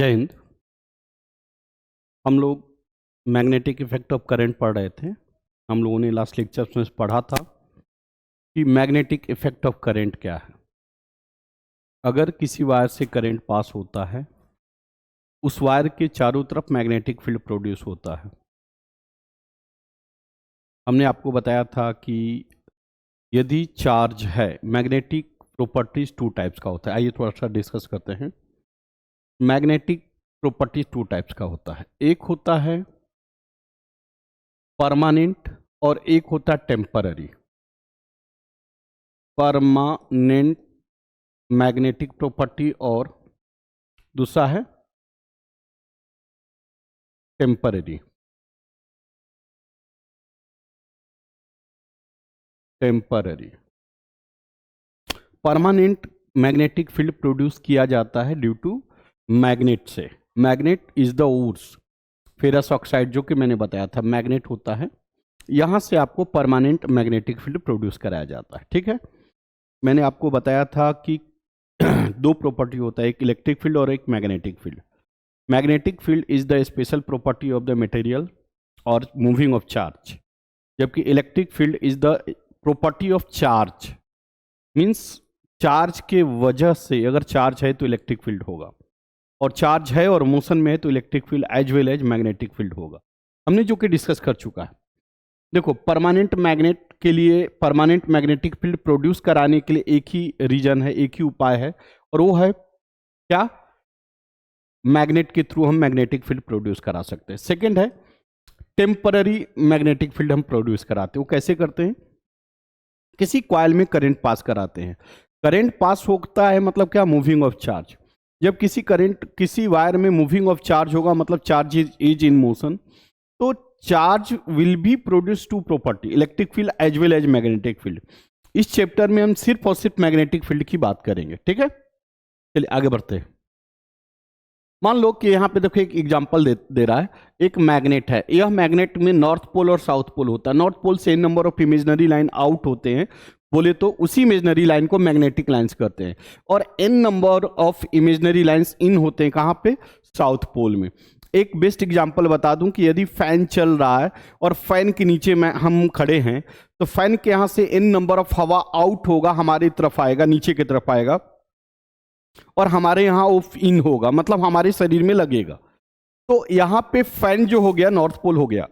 जय हिंद। हम लोग मैग्नेटिक इफेक्ट ऑफ करंट पढ़ रहे थे। हम लोगों ने लास्ट लेक्चर में पढ़ा था कि मैग्नेटिक इफेक्ट ऑफ करंट क्या है। अगर किसी वायर से करंट पास होता है, उस वायर के चारों तरफ मैग्नेटिक फील्ड प्रोड्यूस होता है। हमने आपको बताया था कि यदि चार्ज है, मैग्नेटिक प्रॉपर्टीज टू टाइप्स का होता है। आइए थोड़ा सा डिस्कस करते हैं। मैग्नेटिक प्रॉपर्टीज टू टाइप्स का होता है। एक होता है परमानेंट और एक होता है टेम्पररी। परमानेंट मैग्नेटिक प्रॉपर्टी और दूसरा है temporary. Temporary permanent magnetic field produce किया जाता है ड्यू टू मैग्नेट से। Magnet is the woods, ferrous oxide जो कि मैंने बताया था मैग्नेट होता है। यहां से आपको परमानेंट मैग्नेटिक फील्ड प्रोड्यूस कराया जाता है। ठीक है, मैंने आपको बताया था कि दो प्रॉपर्टी होता है, एक इलेक्ट्रिक फील्ड और एक magnetic field. Magnetic field is the special property of the material और मूविंग ऑफ चार्ज, जबकि electric field is the property of charge. Means charge के वजह से, अगर चार्ज है तो इलेक्ट्रिक फील्ड होगा, और चार्ज है और मोशन में है तो electric field as well as magnetic field होगा। हमने जो कि डिस्कस कर चुका है। देखो, परमानेंट मैग्नेट के लिए, परमानेंट मैग्नेटिक फील्ड प्रोड्यूस कराने के लिए एक ही रीजन है, एक ही उपाय है, और वो है क्या? मैग्नेट के थ्रू हम मैग्नेटिक फील्ड प्रोड्यूस करा सकते हैं। सेकेंड है टेम्पररी मैग्नेटिक फील्ड हम प्रोड्यूस कराते हैं। वो कैसे करते हैं? किसी कॉइल में करंट पास कराते हैं। करंट पास होता है मतलब क्या? Moving of charge. जब किसी वायर में मूविंग ऑफ चार्ज होगा, मतलब चार्ज इज इन मोशन, तो charge will be produce to property, electric field as well as magnetic field. इस चैप्टर में हम सिर्फ और सिर्फ मैग्नेटिक फील्ड की बात करेंगे। ठीक है, चलिए आगे बढ़ते हैं। मान लो कि यहां पे देखो एक एग्जांपल दे रहा है। एक मैग्नेट है, यह मैग्नेट में नॉर्थ पोल और साउथ पोल होता है। नॉर्थ पोल से n number of imaginary line out होते हैं, बोले तो उसी इमेजिनरी लाइन को मैग्नेटिक लाइंस करते हैं, और n number of imaginary lines इन होते हैं कहां पे? साउथ पोल में। एक बेस्ट एग्जांपल बता दूं कि यदि फैन चल रहा है और फैन के नीचे में हम खड़े हैं, तो फैन के यहां से n नंबर ऑफ हवा आउट होगा, हमारी तरफ आएगा, नीचे की तरफ आएगा, और हमारे यहां ऑफ इन होगा, मतलब हमारे शरीर में लगेगा। तो यहां पे फैन जो हो गया नॉर्थ पोल हो गया,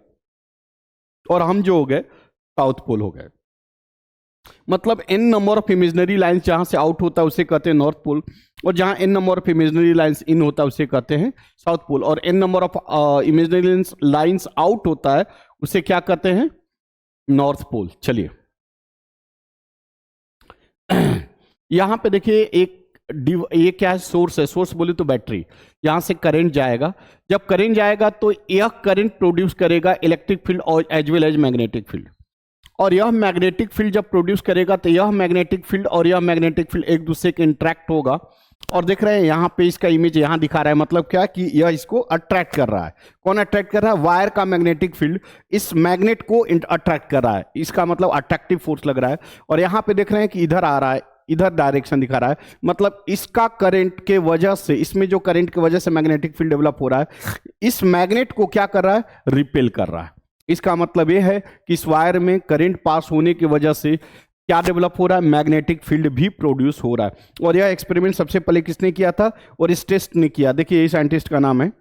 और हम जो हो गए साउथ पोल हो गए। मतलब n number of imaginary lines जहां से आउट होता है उसे कहते हैं नॉर्थ पोल, और जहां n number of imaginary lines in होता है उसे कहते हैं साउथ पोल, और n number of imaginary lines out होता है उसे क्या कहते हैं? North pole. चलिए यहां पे देखिए एक ये क्या है? सोर्स है। सोर्स बोले तो बैटरी। यहां से करंट जाएगा, जब करंट जाएगा तो यह करंट प्रोड्यूस करेगा इलेक्ट्रिक फील्ड और as well as magnetic field, और यह मैग्नेटिक फील्ड जब प्रोड्यूस करेगा तो यह मैग्नेटिक फील्ड और यह मैग्नेटिक फील्ड एक दूसरे के इंटरेक्ट होगा। और देख रहे हैं यहां पे इसका इमेज यहां दिखा रहा है, मतलब क्या कि यह इसको अट्रैक्ट कर रहा है। कौन अट्रैक्ट कर रहा है? वायर का मैग्नेटिक फील्ड इस मैग्नेट को अट्रैक्ट कर रहा है, इसका मतलब अट्रैक्टिव फोर्स लग रहा है। और यहां पे देख रहे हैं कि इधर आ रहा है, इधर डायरेक्शन दिखा रहा है, मतलब इसका करंट के वजह से, इसमें जो करंट की वजह से मैग्नेटिक फील्ड डेवलप हो रहा है, इस मैग्नेट को क्या कर रहा है? रिपेल कर रहा है। इसका मतलब यह है कि इस वायर में करंट पास होने की वजह से क्या डेवलप हो रहा है? मैग्नेटिक फील्ड भी प्रोड्यूस हो रहा है। और यह एक्सपेरिमेंट सबसे पहले किसने किया था और इस टेस्ट ने किया? देखिए यही साइंटिस्ट का नाम है।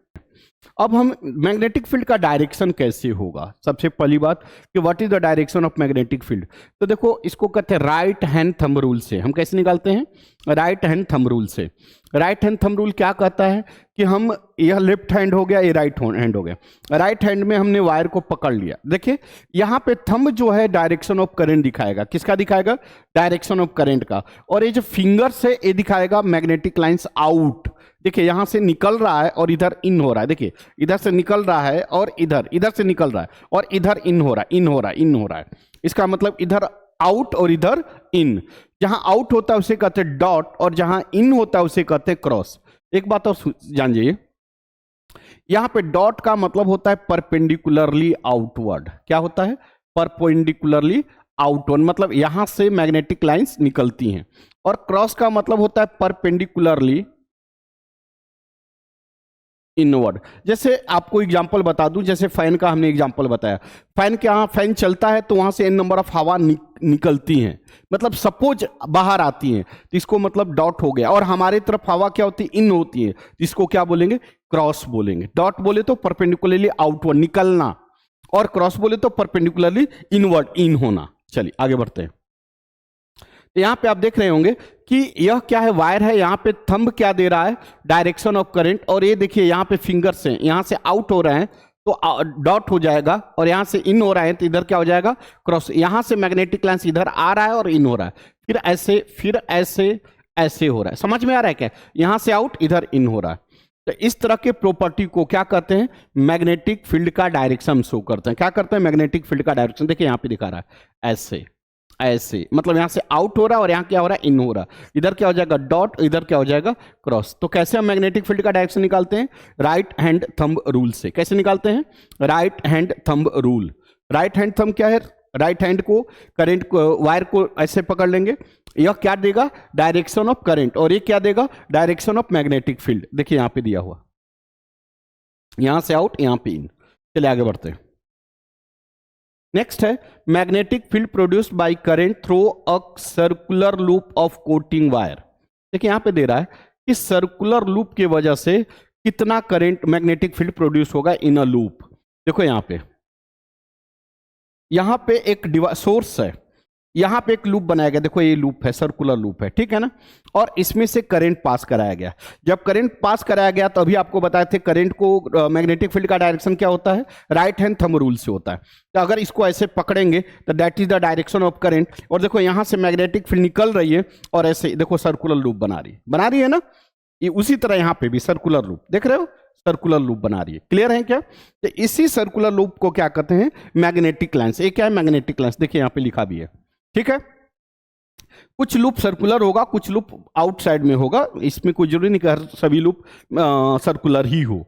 अब हम मैग्नेटिक फील्ड का डायरेक्शन कैसे होगा? सबसे पहली बात कि what is the direction of magnetic field. तो देखो इसको कहते हैं राइट हैंड थंब रूल से। हम कैसे निकालते हैं? राइट हैंड थंब रूल से। राइट हैंड थंब रूल क्या कहता है कि हम, यह लेफ्ट हैंड हो गया, ये राइट हैंड हो गया। राइट हैंड में हमने वायर को पकड़ लिया। देखिए यहां पे थंब जो है डायरेक्शन ऑफ करंट दिखाएगा। किसका दिखाएगा? डायरेक्शन ऑफ करंट का। और ये जो फिंगर से ये दिखाएगा मैग्नेटिक लाइंस आउट। देखिए यहां से निकल रहा है और इधर इन हो रहा है। देखिए इधर से निकल रहा है और इधर से निकल रहा है, और इधर इन हो रहा है, इन हो रहा है, इन हो रहा है। इसका मतलब इधर आउट और इधर इन। जहां आउट होता है उसे कहते हैं डॉट, और जहां इन होता है उसे कहते हैं क्रॉस। एक बात और जान जाइए, यहां पे डॉट का मतलब होता है परपेंडिकुलरली आउटवर्ड। क्या होता है? परपेंडिकुलरली आउटवर्ड, मतलब यहां से मैग्नेटिक लाइंस निकलती हैं। और क्रॉस का मतलब होता है परपेंडिकुलरली इनवर्ड। जैसे आपको एग्जांपल बता दूं, जैसे फैन का हमने एग्जांपल बताया, फैन के यहाँ फैन चलता है तो वहां से एन नंबर ऑफ हवा निकलती हैं, मतलब सपोज बाहर आती हैं, तो इसको मतलब डॉट हो गया। और हमारे तरफ हवा क्या होती है, इन होती है, जिसको क्या बोलेंगे, क्रॉस बोलेंगे। डॉट बोले तो परपेंडिकुलरली आउटवर्ड निकलना, और क्रॉस बोले तो परपेंडिकुलरली इनवर्ड इन होना। चलिए आगे बढ़ते हैं। तो यहां पे आप देख रहे होंगे कि यह क्या है, वायर है, यहां पे थंब क्या दे रहा है, डायरेक्शन ऑफ करंट। और ये देखिए यहां पे फिंगर्स हैं, यहां से आउट हो रहे हैं तो डॉट हो जाएगा, और यहां से इन हो रहा है तो इधर क्या हो जाएगा, क्रॉस। यहां से मैग्नेटिक लाइंस इधर आ रहा है और इन हो रहा है, फिर ऐसे, फिर ऐसे, ऐसे हो रहा है। समझ में आ रहा है क्या, यहां से आउट इधर इन हो रहा है। तो इस तरह के प्रॉपर्टी को क्या कहते हैं, मैग्नेटिक फील्ड का डायरेक्शन शो करते हैं। क्या करते हैं, मैग्नेटिक फील्ड का डायरेक्शन। देखिए यहां पे दिखा रहा है ऐसे, ऐसे, मतलब यहां से आउट हो रहा है और यहां क्या हो रहा है, इन हो रहा है। इधर क्या हो जाएगा डॉट, इधर क्या हो जाएगा क्रॉस। तो कैसे हम मैग्नेटिक फील्ड का डायरेक्शन निकालते हैं, राइट हैंड थंब रूल से। कैसे निकालते हैं, right hand thumb rule. Right hand thumb क्या है, राइट हैंड को करंट को, वायर को ऐसे पकड़ लेंगे, यह क्या देगा, डायरेक्शन ऑफ करंट, और ये क्या देगा, डायरेक्शन ऑफ मैग्नेटिक फील्ड। देखिए यहां पे दिया हुआ, यहां से आउट, यहां पे इन। चलिए आगे बढ़ते हैं। नेक्स्ट है magnetic field produced by current through a circular loop of coating wire. देखिए यहां पे दे रहा है कि सर्कुलर लूप की वजह से कितना करंट, मैग्नेटिक फील्ड प्रोड्यूस होगा इन अ लूप। देखो यहां पे एक सोर्स है, यहां पे एक लूप बनाया गया, देखो ये लूप है, सर्कुलर लूप है, ठीक है ना, और इसमें से करंट पास कराया गया। जब करंट पास कराया गया तो अभी आपको बताए थे करंट को, मैग्नेटिक फील्ड का डायरेक्शन क्या होता है, राइट हैंड थंब रूल से होता है। तो अगर इसको ऐसे पकड़ेंगे तो that is the direction of current. और देखो यहां से मैग्नेटिक फील्ड निकल रही है और ऐसे देखो सर्कुलर लूप बना रही है ना, ये उसी तरह यहां पे भी सर्कुलर लूप देख रहे हो, सर्कुलर लूप बना रही है। क्लियर है क्या, तो इसी सर्कुलर लूप को क्या कहते हैं, मैग्नेटिक लाइंस। ये क्या है, मैग्नेटिक लाइंस। देखिए यहां पे लिखा भी है, ठीक है। कुछ लूप सर्कुलर होगा, कुछ लूप आउटसाइड में होगा, इसमें कोई जरूरी नहीं कि सभी लूप सर्कुलर ही हो।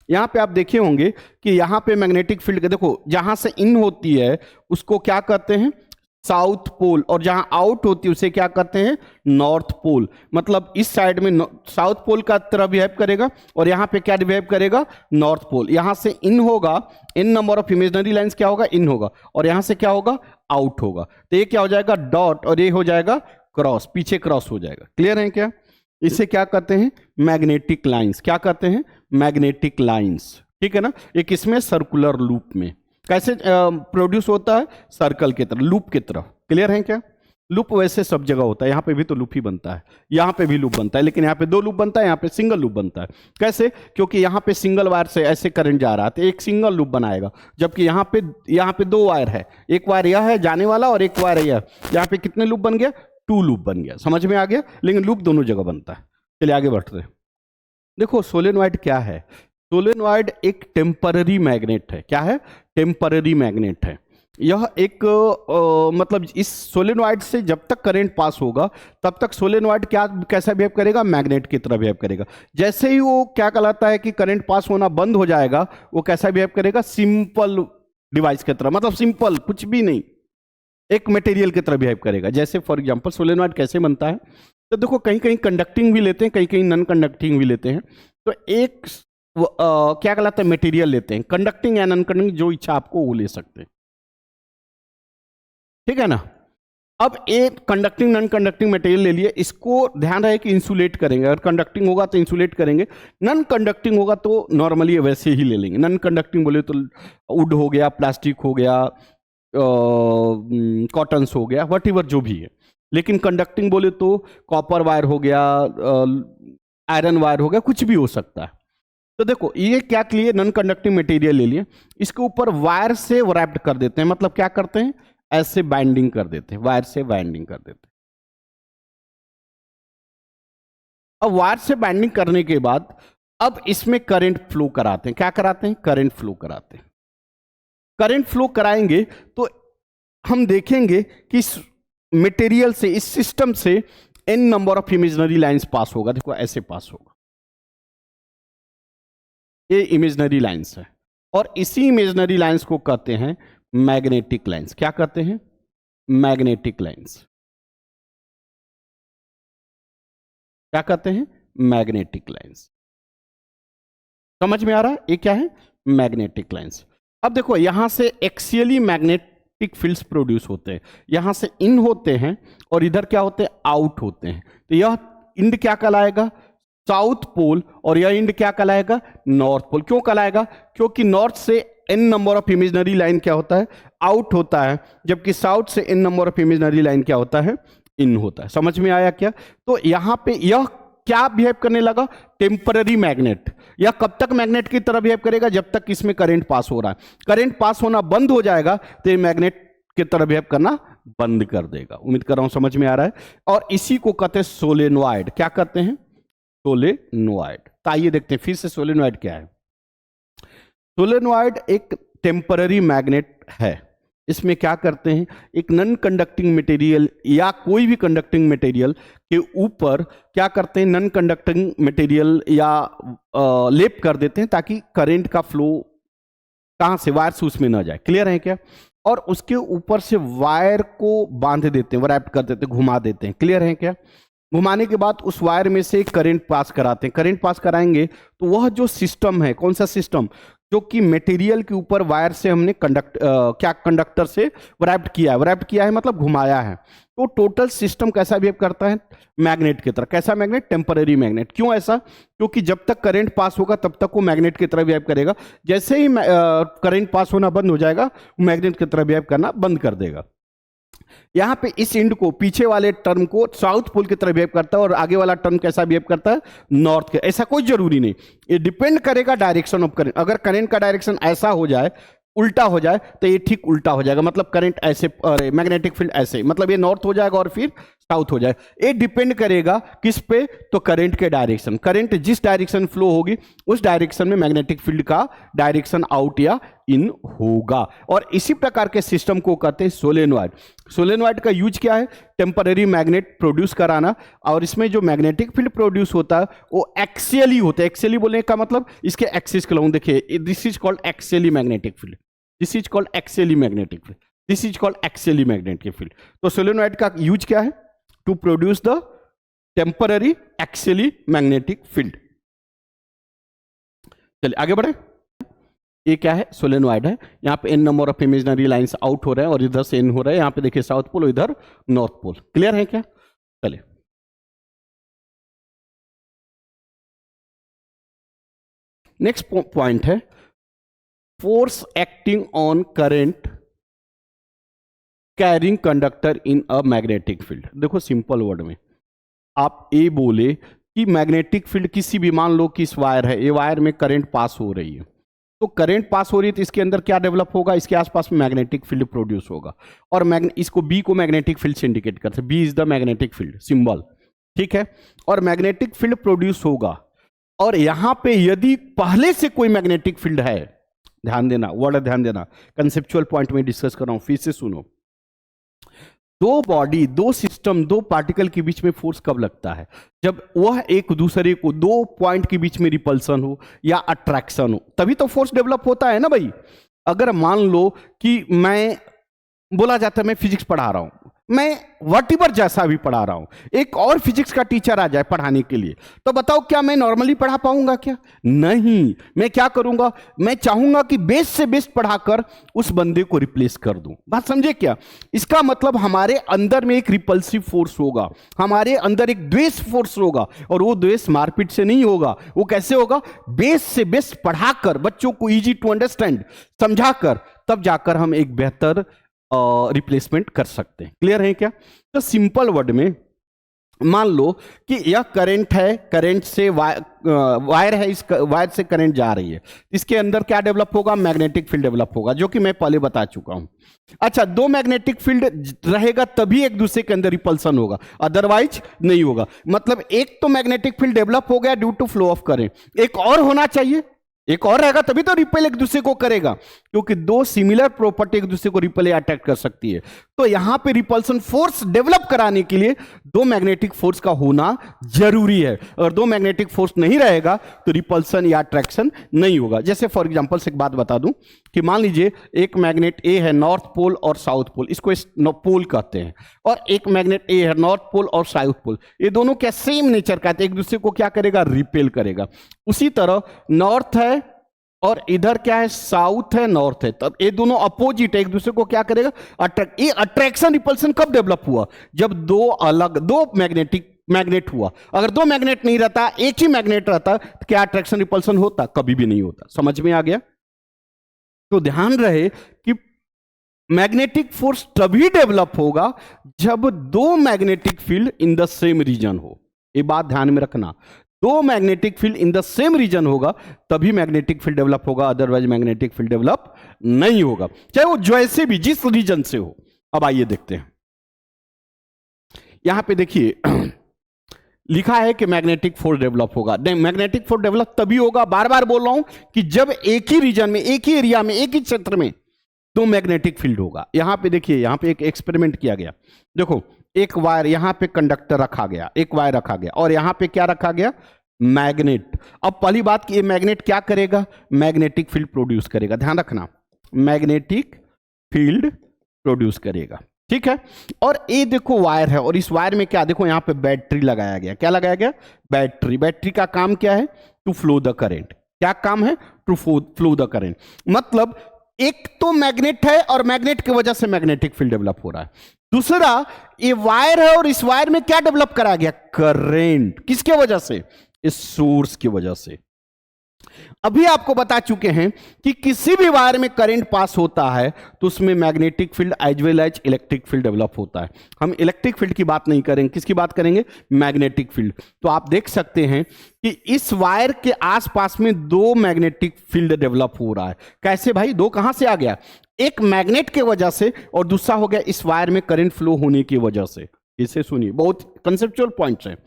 यहां पे आप देखे होंगे कि यहां पे मैग्नेटिक फील्ड के देखो, जहां से इन होती है उसको क्या कहते हैं, साउथ पोल, और जहां आउट होती है उसे क्या कहते हैं, नॉर्थ पोल। मतलब इस साइड में साउथ पोल का तरह बिहेव करेगा और यहां पे क्या बिहेव करेगा, नॉर्थ पोल। यहां से इन होगा, इन नंबर ऑफ इमेजिनरी लाइंस क्या होगा, इन होगा, और यहां से क्या होगा, आउट होगा। तो ये क्या हो जाएगा, डॉट, और ये हो जाएगा क्रॉस, पीछे क्रॉस हो जाएगा। क्लियर है क्या, इसे क्या कहते हैं, मैग्नेटिक लाइंस। क्या कहते हैं, मैग्नेटिक लाइंस, ठीक है ना। एक इसमें सर्कुलर लूप में कैसे प्रोड्यूस होता है, सर्कल की तरह, लूप की तरह। क्लियर है क्या, लूप वैसे सब जगह होता है, यहां पे भी तो लूप ही बनता है, यहां पे भी लूप बनता है, लेकिन यहां पे दो लूप बनता है, यहां पे सिंगल लूप बनता है। कैसे, क्योंकि यहां पे सिंगल वायर से ऐसे करंट जा रहा है तो एक सिंगल लूप बनाएगा, जबकि यहां पे दो वायर है, एक वायर यह है जाने वाला और एक वायर यह। यहां पे कितने लूप बन गया, 2 लूप बन गया। समझ में आ गया, लेकिन लूप दोनों जगह बनता है। चलिए आगे बढ़ते हैं। देखो सोलेनॉइड क्या है, सोलेनॉइड एक टेम्पररी मैग्नेट है। क्या है, टेम्पररी मैग्नेट है। यह एक मतलब इस सोलेनॉइड से जब तक करंट पास होगा तब तक सोलेनॉइड क्या, कैसा बिहेव करेगा, मैग्नेट की तरह बिहेव करेगा। जैसे ही वो क्या कहलाता है कि करंट पास होना बंद हो जाएगा, वो कैसा बिहेव करेगा, सिंपल डिवाइस की तरह, मतलब सिंपल कुछ भी नहीं, एक मटेरियल की तरह बिहेव करेगा। जैसे फॉर एग्जांपल सोलेनॉइड कैसे बनता है, तो देखो कहीं कहीं कंडक्टिंग भी लेते हैं, कहीं कहीं नॉन कंडक्टिंग भी लेते हैं। तो एक क्या कहलाता है, मटेरियल लेते हैं, कंडक्टिंग या नॉन कंडक्टिंग, जो इच्छा आपको वो ले सकते हैं, ठीक है ना। अब एक कंडक्टिंग नॉन कंडक्टिंग मटेरियल ले लिए, इसको ध्यान रहे कि इंसुलेट करेंगे। अगर कंडक्टिंग होगा तो इंसुलेट करेंगे, नॉन कंडक्टिंग होगा तो नॉर्मली वैसे ही ले लेंगे। नॉन कंडक्टिंग बोले तो वुड हो गया, प्लास्टिक हो गया, कॉटन्स हो गया, वट एवर जो भी है। लेकिन कंडक्टिंग बोले तो कॉपर वायर हो गया, आयरन वायर हो गया, कुछ भी हो सकता है। तो देखो ये क्या लिए, नॉन कंडक्टिंग मटेरियल ले लिए, इसके ऊपर वायर से रैप्ड कर देते हैं। मतलब क्या करते हैं, ऐसे बाइंडिंग कर देते हैं, वायर से बाइंडिंग कर देते हैं। अब वायर से बाइंडिंग करने के बाद अब इसमें करंट फ्लो कराते हैं। क्या कराते हैं, करंट फ्लो कराते हैं। करंट फ्लो कराएंगे तो हम देखेंगे कि इस मटेरियल से, इस सिस्टम से n number of imaginary lines pass होगा। देखो ऐसे पास होगा, ये इमेजिनरी लाइंस है, और इसी इमेजिनरी लाइंस को कहते हैं मैग्नेटिक लाइंस। क्या कहते हैं, मैग्नेटिक लाइंस। क्या कहते हैं, मैग्नेटिक लाइंस। समझ में आ रहा है? ये क्या है? Magnetic lines. अब देखो यहां से एक्सियली मैग्नेटिक फील्ड्स प्रोड्यूस होते हैं, यहां से इन होते हैं और इधर क्या होते हैं? आउट होते हैं। तो यह इंड क्या कहलाएगा? साउथ पोल, और यह इंड क्या कहलाएगा? North pole. क्यों कहलाएगा? क्योंकि नॉर्थ से n number of imaginary line क्या होता है? आउट होता है, जबकि साउथ से n number of imaginary line क्या होता है? इन होता है। समझ में आया क्या? तो यहां पे यह क्या बिहेव करने लगा? Temporary magnet. यह कब तक मैग्नेट की तरह बिहेव करेगा? जब तक इसमें करंट पास हो रहा है। करंट पास होना बंद हो जाएगा तो ये मैग्नेट की तरह बिहेव करना बंद कर देगा। उम्मीद कर रहा हूं समझ में आ रहा है। और इसी को कहते हैं सोलेनॉइड। क्या कहते हैं? सोलेनॉइड। तो आइए देखते हैं फिर से सोलेनॉइड क्या है। सोलेनॉइड एक टेम्पररी मैग्नेट है। इसमें क्या करते हैं? एक नॉन कंडक्टिंग मटेरियल या कोई भी कंडक्टिंग मटेरियल के ऊपर क्या करते हैं? नॉन कंडक्टिंग मटेरियल या लेप कर देते हैं ताकि करंट का फ्लो कहां से? वायर से उसमें ना जाए। क्लियर है क्या? और उसके ऊपर से वायर को बांध देते हैं, रैप कर देते हैं, घुमा देते हैं। क्लियर है क्या? घुमाने के बाद उस वायर में से करंट पास कराते हैं। करंट पास कराएंगे तो वह जो सिस्टम है, कौन सा सिस्टम? जो कि मटेरियल के ऊपर वायर से हमने कंडक्टर से रैप्ट किया है। रैप्ट किया है मतलब घुमाया है। तो टोटल सिस्टम कैसा बिहेव करता है? मैग्नेट की तरह। कैसा मैग्नेट? Temporary magnet. क्यों ऐसा? क्योंकि जब तक करंट पास होगा तब तक वो मैग्नेट की तरह बिहेव करेगा। जैसे ही करंट पास होना बंद हो जाएगा, वो मैग्नेट की तरह बिहेव करना बंद कर देगा। यहां पे इस इंड को, पीछे वाले टर्म को साउथ पोल की तरह बिहेव करता है और आगे वाला टर्म कैसा बिहेव करता है? नॉर्थ के। ऐसा कोई जरूरी नहीं, ये डिपेंड करेगा डायरेक्शन ऑफ करंट। अगर करंट का डायरेक्शन ऐसा हो जाए, उल्टा हो जाए, तो ये ठीक उल्टा हो जाएगा। मतलब करंट ऐसे, मैग्नेटिक फील्ड ऐसे, मतलब ये नॉर्थ हो जाएगा और फिर साउथ हो जाए। ये डिपेंड करेगा किस पे? तो करंट के डायरेक्शन। करंट जिस डायरेक्शन फ्लो होगी उस डायरेक्शन में मैग्नेटिक फील्ड का डायरेक्शन आउट या इन होगा। और इसी प्रकार के सिस्टम को कहते हैं सोलेनॉइड। सोलेनॉइड का यूज क्या है? टेम्पररी मैग्नेट प्रोड्यूस कराना। और इसमें जो मैग्नेटिक फील्ड प्रोड्यूस होता है वो एक्सियली होता है। एक्सियली बोलने का मतलब इसके एक्सिस कहलाऊं। देखिए, this is called axially magnetic field. This is called axially magnetic field. This is called axially magnetic field. तो सोलेनॉइड का यूज क्या है? To produce the temporary axially magnetic field. चलिए आगे बढ़े। ये क्या है? सोलेनॉइड है। यहां पे n number of imaginary lines out हो रहे हैं और इधर से इन हो रहे हैं। यहां पे देखिए साउथ पोल, इधर नॉर्थ पोल। क्लियर है क्या? चलिए नेक्स्ट पॉइंट है force acting on current carrying conductor in a magnetic field. देखो सिंपल वर्ड में आप ये बोले कि मैग्नेटिक फील्ड किसी भी, मान लो कि इस वायर है, ये वायर में करंट पास हो रही है, तो करंट पास हो रही है तो इसके अंदर क्या डेवलप होगा? इसके आसपास में मैग्नेटिक फील्ड प्रोड्यूस होगा। और इसको बी को मैग्नेटिक फील्ड से इंडिकेट करते हैं। B is the magnetic field symbol. ठीक है? और मैग्नेटिक फील्ड प्रोड्यूस होगा। और यहां पे यदि पहले से कोई मैग्नेटिक फील्ड है, ध्यान देना, वर्ड ध्यान देना, कंसेप्चुअल पॉइंट में डिस्कस कर रहा हूं, फिर से सुनो। दो बॉडी, दो सिस्टम, दो पार्टिकल के बीच में फोर्स कब लगता है? जब वह एक दूसरे को, दो पॉइंट के बीच में रिपल्सन हो या अट्रैक्शन हो, तभी तो फोर्स डेवलप होता है ना भाई। अगर मान लो कि मैं, बोला जाता है मैं फिजिक्स पढ़ा रहा हूं, मैं व्हाटएवर जैसा भी पढ़ा रहा हूं, एक और फिजिक्स का टीचर आ जाए पढ़ाने के लिए, तो बताओ क्या मैं नॉर्मली पढ़ा पाऊंगा क्या? नहीं। मैं क्या करूंगा? मैं चाहूंगा कि बेस्ट से बेस्ट पढ़ाकर उस बंदे को रिप्लेस कर दूं। बात समझे क्या? इसका मतलब हमारे अंदर में एक रिपल्सिव फोर्स होगा, हमारे अंदर एक द्वेष फोर्स होगा। और वो द्वेष मारपीट से नहीं होगा। वो कैसे होगा? बेस्ट से बेस्ट पढ़ाकर, बच्चों को इजी टू अंडरस्टैंड समझाकर, तब जाकर हम एक बेहतर रिप्लेसमेंट कर सकते हैं। क्लियर है क्या? तो सिंपल वर्ड में मान लो कि यह करंट है, करंट से वायर है, इस वायर से करंट जा रही है, इसके अंदर क्या डेवलप होगा? मैग्नेटिक फील्ड डेवलप होगा, जो कि मैं पहले बता चुका हूं। अच्छा, दो मैग्नेटिक फील्ड रहेगा तभी एक दूसरे के अंदर रिपल्सन होगा, अदरवाइज नहीं होगा। मतलब एक तो मैग्नेटिक फील्ड डेवलप हो गया due to flow of current, एक और होना चाहिए, एक और रहेगा तभी तो रिपेल एक दूसरे को करेगा, क्योंकि दो सिमिलर प्रॉपर्टी एक दूसरे को रिपेल या अट्रैक्ट कर सकती है। तो यहां पे रिपल्सन फोर्स डेवलप कराने के लिए दो मैग्नेटिक फोर्स का होना जरूरी है। अगर दो मैग्नेटिक फोर्स नहीं रहेगा तो रिपल्सन या अट्रैक्शन नहीं होगा। जैसे फॉर एग्जांपल से एक बात बता दूं कि मान लीजिए एक मैग्नेट ए है नॉर्थ पोल और साउथ पोल, इसको पोल कहते हैं, और एक मैग्नेट ए है नॉर्थ पोल और साउथ पोल, ये दोनों क्या सेम नेचर का है, एक दूसरे को क्या करेगा, रिपेल करेगा। उसी तरह नॉर्थ है और इधर क्या है, साउथ है, नॉर्थ है, तब ये दोनों अपोजिट है, एक दूसरे को क्या करेगा, अट्रैक्ट। ये अट्रैक्शन रिपल्सन कब डेवलप हुआ, जब दो मैग्नेट हुआ। अगर दो मैग्नेट नहीं रहता, एक ही मैग्नेट रहता, तो क्या अट्रैक्शन रिपल्सन होता, कभी भी नहीं होता। समझ में आ गया? तो ध्यान रहे कि मैग्नेटिक फोर्स तभी डेवलप होगा जब दो magnetic field in the same region हो। ये बात ध्यान में रखना, दो magnetic field in the same region होगा तभी मैग्नेटिक फील्ड डेवलप होगा, अदरवाइज मैग्नेटिक फील्ड डेवलप नहीं होगा, चाहे वो जैसे भी जिस रीजन से हो। अब आइए देखते हैं, यहां पे देखिए लिखा है कि मैग्नेटिक फोर्स डेवलप होगा। मैग्नेटिक फोर्स डेवलप तभी होगा, बार बार बोल रहा हूं, कि जब एक ही रीजन में, एक ही एरिया में, एक ही क्षेत्र में दो मैग्नेटिक फील्ड होगा। यहां पे देखिए, यहां पे एक एक्सपेरिमेंट किया गया। देखो, एक वायर यहां पे कंडक्टर रखा गया, एक वायर रखा गया, और यहां पे क्या रखा गया, मैग्नेट। अब पहली बात कि ये मैग्नेट क्या करेगा, मैग्नेटिक फील्ड प्रोड्यूस करेगा। ध्यान रखना, मैग्नेटिक फील्ड प्रोड्यूस करेगा, ठीक है। और ये देखो वायर है, और इस वायर में क्या, देखो यहां पे बैटरी लगाया गया। क्या लगाया गया, बैटरी। बैटरी का काम क्या है, टू फ्लो द करंट। क्या काम है, टू फ्लो द करंट। मतलब एक तो मैग्नेट है और मैग्नेट की वजह से मैग्नेटिक फील्ड डेवलप हो रहा है। दूसरा ये वायर है और इस वायर में क्या डेवलप करा गया, करंट। किसके वजह से, इस सोर्स की वजह से। अभी आपको बता चुके हैं कि किसी भी वायर में करंट पास होता है तो उसमें magnetic field as well as electric field develop होता है। हम इलेक्ट्रिक फील्ड की बात नहीं करेंगे, किसकी बात करेंगे, मैग्नेटिक फील्ड। तो आप देख सकते हैं कि इस वायर के आसपास में दो मैग्नेटिक फील्ड डेवलप हो रहा है। कैसे भाई, दो कहां से आ गया, एक मैग्नेट के वजह से और दूसरा हो गया इस वायर में करंट फ्लो होने की वजह से। इसे सुनिए, बहुत कंसेप्चुअल पॉइंट्स है।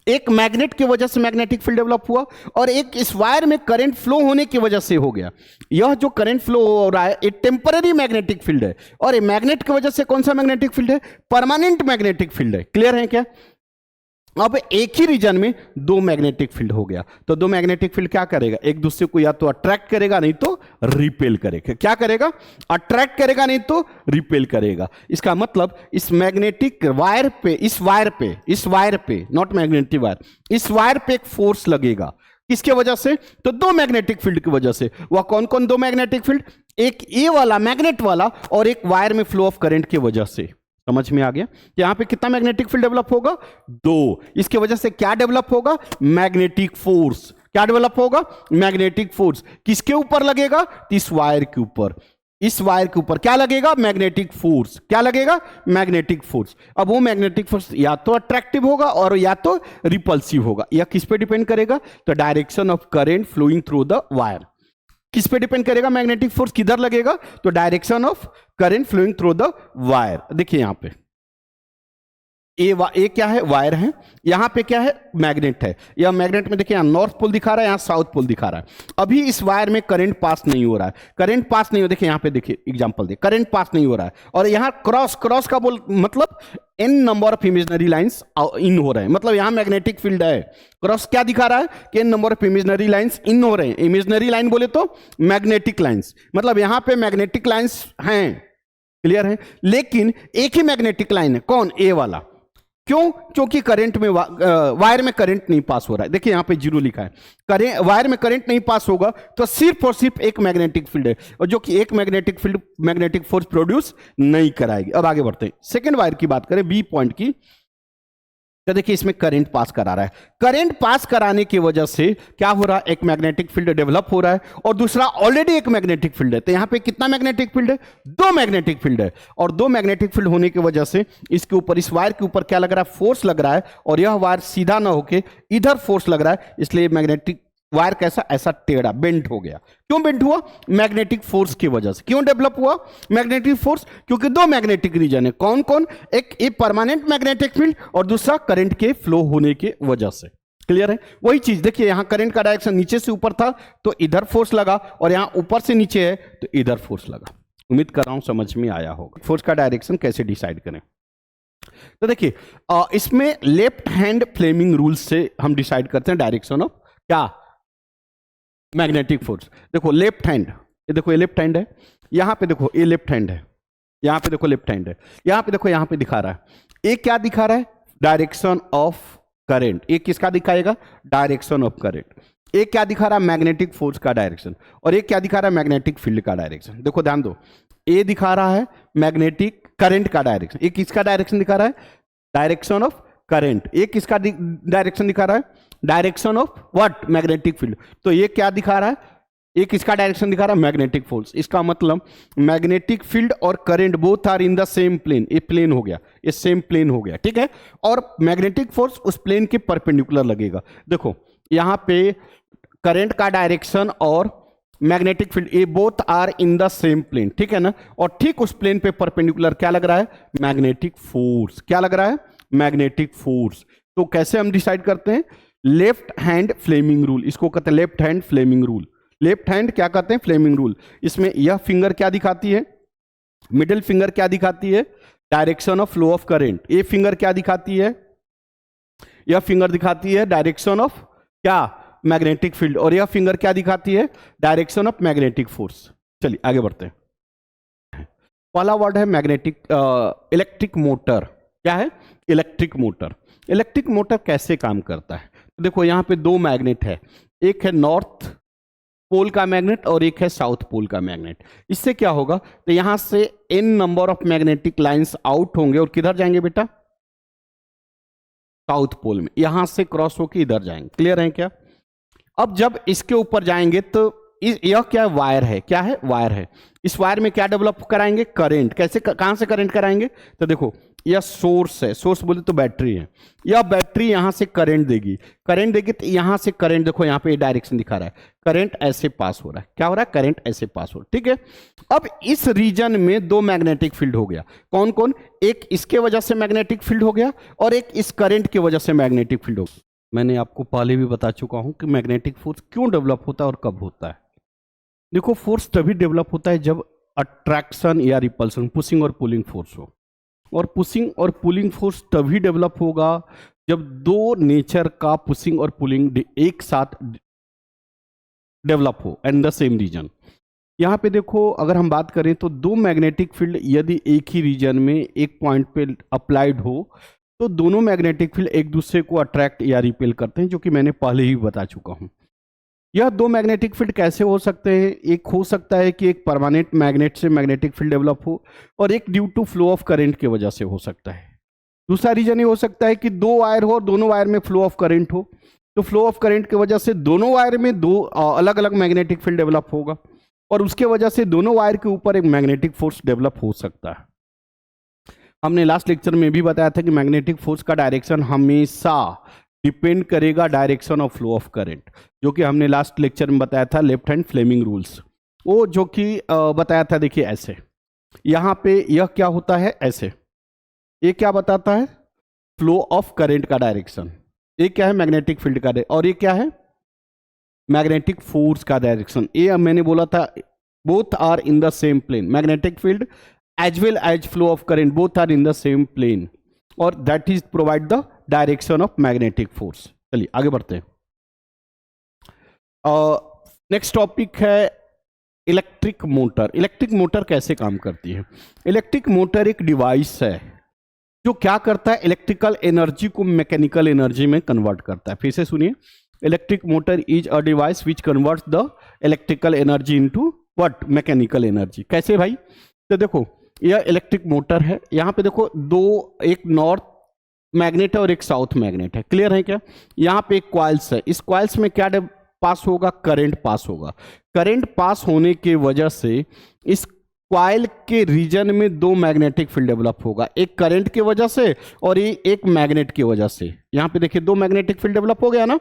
एक मैग्नेट की वजह से मैग्नेटिक फील्ड डेवलप हुआ और एक इस वायर में करंट फ्लो होने की वजह से हो गया। यह जो करंट फ्लो हो रहा है ये टेम्पररी मैग्नेटिक फील्ड है, और ये मैग्नेट की वजह से कौन सा मैग्नेटिक फील्ड है, परमानेंट मैग्नेटिक फील्ड है। क्लियर है क्या? अब एक ही रीजन में दो मैग्नेटिक फील्ड हो गया, तो दो मैग्नेटिक फील्ड क्या करेगा, एक दूसरे को या तो अट्रैक्ट करेगा नहीं तो रिपेल करेगा। क्या करेगा, अट्रैक्ट करेगा नहीं तो रिपेल करेगा। इसका मतलब इस मैग्नेटिक वायर पे, इस वायर पे नॉट मैग्नेटिक वायर, इस वायर पे एक फोर्स लगेगा। किसके वजह से, तो दो मैग्नेटिक फील्ड की वजह से। वह कौन कौन दो मैग्नेटिक फील्ड, एक ए वाला मैग्नेट वाला और एक वायर में फ्लो ऑफ करंट की वजह से। समझ में आ गया? यहां पे कितना मैग्नेटिक फील्ड डेवलप होगा, दो। इसके वजह से क्या डेवलप होगा, मैग्नेटिक फोर्स। क्या डेवलप होगा, मैग्नेटिक फोर्स। किसके ऊपर लगेगा, इस वायर के ऊपर। इस वायर के ऊपर क्या लगेगा, मैग्नेटिक फोर्स। क्या लगेगा, मैग्नेटिक फोर्स। अब वो मैग्नेटिक फोर्स या तो अट्रैक्टिव होगा और या तो रिपल्सिव होगा। यह किस पे डिपेंड करेगा, तो direction of current flowing through the wire. किस पे डिपेंड करेगा, मैग्नेटिक फोर्स किधर लगेगा, तो direction of current flowing through the wire. देखिए यहां पे ए क्या है, वायर है, यहां पे क्या है, मैग्नेट है। यह मैग्नेट में देखिए यहां नॉर्थ पोल दिखा रहा है, यहां साउथ पोल दिखा रहा है। अभी इस वायर में करंट पास नहीं हो रहा है, करंट पास नहीं हो, देखिए यहां पे देखिए एग्जांपल दे, करंट पास नहीं हो रहा है। और यहां क्रॉस का बोल मतलब n number of imaginary lines इन हो रहे हैं, मतलब यहां मैग्नेटिक फील्ड है। क्रॉस क्या दिखा रहा है कि n number of imaginary lines इन हो रहे हैं। इमेजिनरी लाइन बोले तो मैग्नेटिक लाइंस, मतलब यहां पे मैग्नेटिक लाइंस हैं। क्लियर है? लेकिन एक ही मैग्नेटिक लाइन है, कौन, ए वाला। क्यों, क्योंकि करंट में वायर में करंट नहीं पास हो रहा है। देखिए यहां पे जीरो लिखा है, वायर में करंट नहीं पास होगा तो सिर्फ और सिर्फ एक मैग्नेटिक फील्ड है, और जो कि एक magnetic field magnetic force produce नहीं कराएगी। अब आगे बढ़ते हैं, सेकंड वायर की बात करें, बी पॉइंट की, तो देखिए इसमें करंट पास करा रहा है। करंट पास कराने की वजह से क्या हो रहा है, एक मैग्नेटिक फील्ड डेवलप हो रहा है और दूसरा ऑलरेडी एक मैग्नेटिक फील्ड है। तो यहां पे कितना मैग्नेटिक फील्ड है, दो मैग्नेटिक फील्ड है। और दो मैग्नेटिक फील्ड होने की वजह से इसके ऊपर, इस वायर के ऊपर क्या लग रहा है, फोर्स लग रहा है, और यह वायर सीधा ना होके इधर फोर्स लग रहा है, इसलिए मैग्नेटिक वायर कैसा, ऐसा टेढ़ा बेंट हो गया। क्यों बेंट हुआ, मैग्नेटिक फोर्स की वजह से। क्यों डेवलप हुआ मैग्नेटिक फोर्स, क्योंकि दो मैग्नेटिक रीजन है। कौन कौन, एक ये परमानेंट मैग्नेटिक फील्ड और दूसरा करंट के फ्लो होने की वजह से। क्लियर है? वही चीज देखिए, यहां करंट का डायरेक्शन नीचे से ऊपर था तो इधर फोर्स लगा, और यहां ऊपर से नीचे है तो इधर फोर्स लगा। उम्मीद कर रहा हूं समझ में आया होगा। फोर्स का डायरेक्शन कैसे डिसाइड करें, तो देखिए इसमें लेफ्ट हैंड फ्लेमिंग रूल से हम डिसाइड करते हैं डायरेक्शन ऑफ क्या, मैग्नेटिक फोर्स। देखो लेफ्ट हैंड, ये देखो ये लेफ्ट हैंड है, यहां पे देखो ये लेफ्ट हैंड है, यहां पे देखो लेफ्ट हैंड है, यहां पे देखो यहां पे दिखा रहा है, ये क्या दिखा रहा है, डायरेक्शन ऑफ करंट। ये किसका दिखाएगा, डायरेक्शन ऑफ करंट। ये क्या दिखा रहा है, मैग्नेटिक फोर्स का डायरेक्शन। और ये क्या दिखा रहा है, मैग्नेटिक फील्ड का डायरेक्शन। देखो ध्यान दो, ये दिखा रहा है मैग्नेटिक करंट का डायरेक्शन, ये किसका डायरेक्शन दिखा रहा है, डायरेक्शन ऑफ करंट। ये किसका डायरेक्शन दिखा रहा है, direction of what, magnetic field. तो ये क्या दिखा रहा है, ये किसका डायरेक्शन दिखा रहा है, मैग्नेटिक फोर्स। इसका मतलब मैग्नेटिक फील्ड और current both are in the same plane. ये प्लेन हो गया, ये सेम प्लेन हो गया, ठीक है। और मैग्नेटिक फोर्स उस प्लेन के परपेंडिकुलर लगेगा। देखो यहां पे करंट का डायरेक्शन और मैग्नेटिक फील्ड ये both are in the same plane, ठीक है ना। और ठीक उस प्लेन पे परपेंडिकुलर क्या लग रहा है, मैग्नेटिक फोर्स। क्या लग रहा है, मैग्नेटिक फोर्स। तो कैसे हम डिसाइड करते हैं, लेफ्ट हैंड फ्लेमिंग रूल, इसको कहते हैं left hand Fleming rule. Left hand क्या कहते हैं, फ्लेमिंग रूल। इसमें यह फिंगर क्या दिखाती है, मिडिल फिंगर क्या दिखाती है, direction of flow of current. ये फिंगर क्या दिखाती है, यह फिंगर दिखाती है डायरेक्शन ऑफ क्या, मैग्नेटिक फील्ड। और यह फिंगर क्या दिखाती है, डायरेक्शन ऑफ मैग्नेटिक फोर्स। चलिए आगे बढ़ते हैं। पहला वर्ड है मैग्नेटिक, इलेक्ट्रिक मोटर। क्या है, इलेक्ट्रिक मोटर। इलेक्ट्रिक मोटर कैसे काम करता है, तो देखो यहां पे दो मैग्नेट है, एक है नॉर्थ पोल का मैग्नेट और एक है साउथ पोल का मैग्नेट। इससे क्या होगा, तो यहां से n number of magnetic lines out होंगे और किधर जाएंगे बेटा, साउथ पोल में। यहां से क्रॉस होकर इधर जाएंगे। क्लियर है क्या। अब जब इसके ऊपर जाएंगे तो यह क्या वायर है, क्या है, वायर है। इस वायर में क्या डेवलप कराएंगे, करंट। कैसे, कहां से करंट कराएंगे, तो देखो यह सोर्स है, सोर्स बोले तो बैटरी है। यह बैटरी यहां से करंट देगी, करंट देगी तो यहां से करंट, देखो यहां पे डायरेक्शन दिखा रहा है, करंट ऐसे पास हो रहा है। क्या हो रहा है, करंट ऐसे पास हो रहा है, ठीक है। अब इस रीजन में दो मैग्नेटिक फील्ड हो गया। कौन कौन, एक इसके वजह से मैग्नेटिक फील्ड हो गया और एक इस करंट की वजह से मैग्नेटिक फील्ड हो गया। मैंने आपको पहले भी बता चुका हूं कि मैग्नेटिक फोर्स क्यों डेवलप होता है और कब होता है। देखो फोर्स तभी डेवलप होता है जब अट्रैक्शन या रिपल्सन, पुशिंग और पुलिंग फोर्स हो। और पुशिंग और पुलिंग फोर्स तभी डेवलप होगा जब दो नेचर का पुशिंग और पुलिंग एक साथ डेवलप हो एंड द सेम रीजन। यहां पे देखो अगर हम बात करें तो दो मैग्नेटिक फील्ड यदि एक ही रीजन में एक पॉइंट पे अप्लाइड हो तो दोनों मैग्नेटिक फील्ड एक दूसरे को अट्रैक्ट या रिपेल करते हैं, जो कि मैंने पहले ही बता चुका हूं। यह दो मैग्नेटिक फील्ड कैसे हो सकते हैं, एक हो सकता है कि एक परमानेंट मैग्नेट से मैग्नेटिक फील्ड डेवलप हो और एक due to flow of current की वजह से हो सकता है। दूसरा रीजन ये हो सकता है कि दो वायर हो और दोनों वायर में फ्लो ऑफ करंट हो, तो फ्लो ऑफ करंट की वजह से दोनों वायर में दो अलग अलग मैग्नेटिक फील्ड डेवलप होगा और उसके वजह से दोनों वायर के ऊपर एक मैग्नेटिक फोर्स डेवलप हो सकता है। हमने लास्ट लेक्चर में भी बताया था कि मैग्नेटिक फोर्स का डायरेक्शन हमेशा डिपेंड करेगा direction of flow of current, जो कि हमने लास्ट लेक्चर में बताया था लेफ्ट हैंड फ्लेमिंग रूल्स। वो जो कि बताया था, देखिए ऐसे यहां पे यह क्या होता है, ऐसे ये क्या बताता है, फ्लो ऑफ करंट का डायरेक्शन। ये क्या है, मैग्नेटिक फील्ड का, और ये क्या है, मैग्नेटिक फोर्स का डायरेक्शन। ये मैंने बोला था both are in the same plane, magnetic field as well as flow of current both are in the same plane और that is provide the direction of magnetic force. चलिए आगे बढ़ते हैं। नेक्स्ट टॉपिक है इलेक्ट्रिक मोटर। इलेक्ट्रिक मोटर कैसे काम करती है। इलेक्ट्रिक मोटर एक डिवाइस है जो क्या करता है, इलेक्ट्रिकल एनर्जी को मैकेनिकल एनर्जी में कन्वर्ट करता है। फिर से सुनिए, electric motor is a device which converts the electrical energy into what, mechanical energy. कैसे भाई, तो देखो यह इलेक्ट्रिक मोटर है, यहां पे देखो दो, एक नॉर्थ मैग्नेट है और एक साउथ मैग्नेट है। क्लियर है क्या। यहां पे एक कॉइल्स है, इस कॉइल्स में क्या पास होगा, करंट पास होगा। करंट पास होने की वजह से इस कॉइल के रीजन में दो मैग्नेटिक फील्ड डेवलप होगा, एक करंट की वजह से और ये एक मैग्नेट की वजह से। यहां पे देखिए दो मैग्नेटिक फील्ड डेवलप हो गया ना।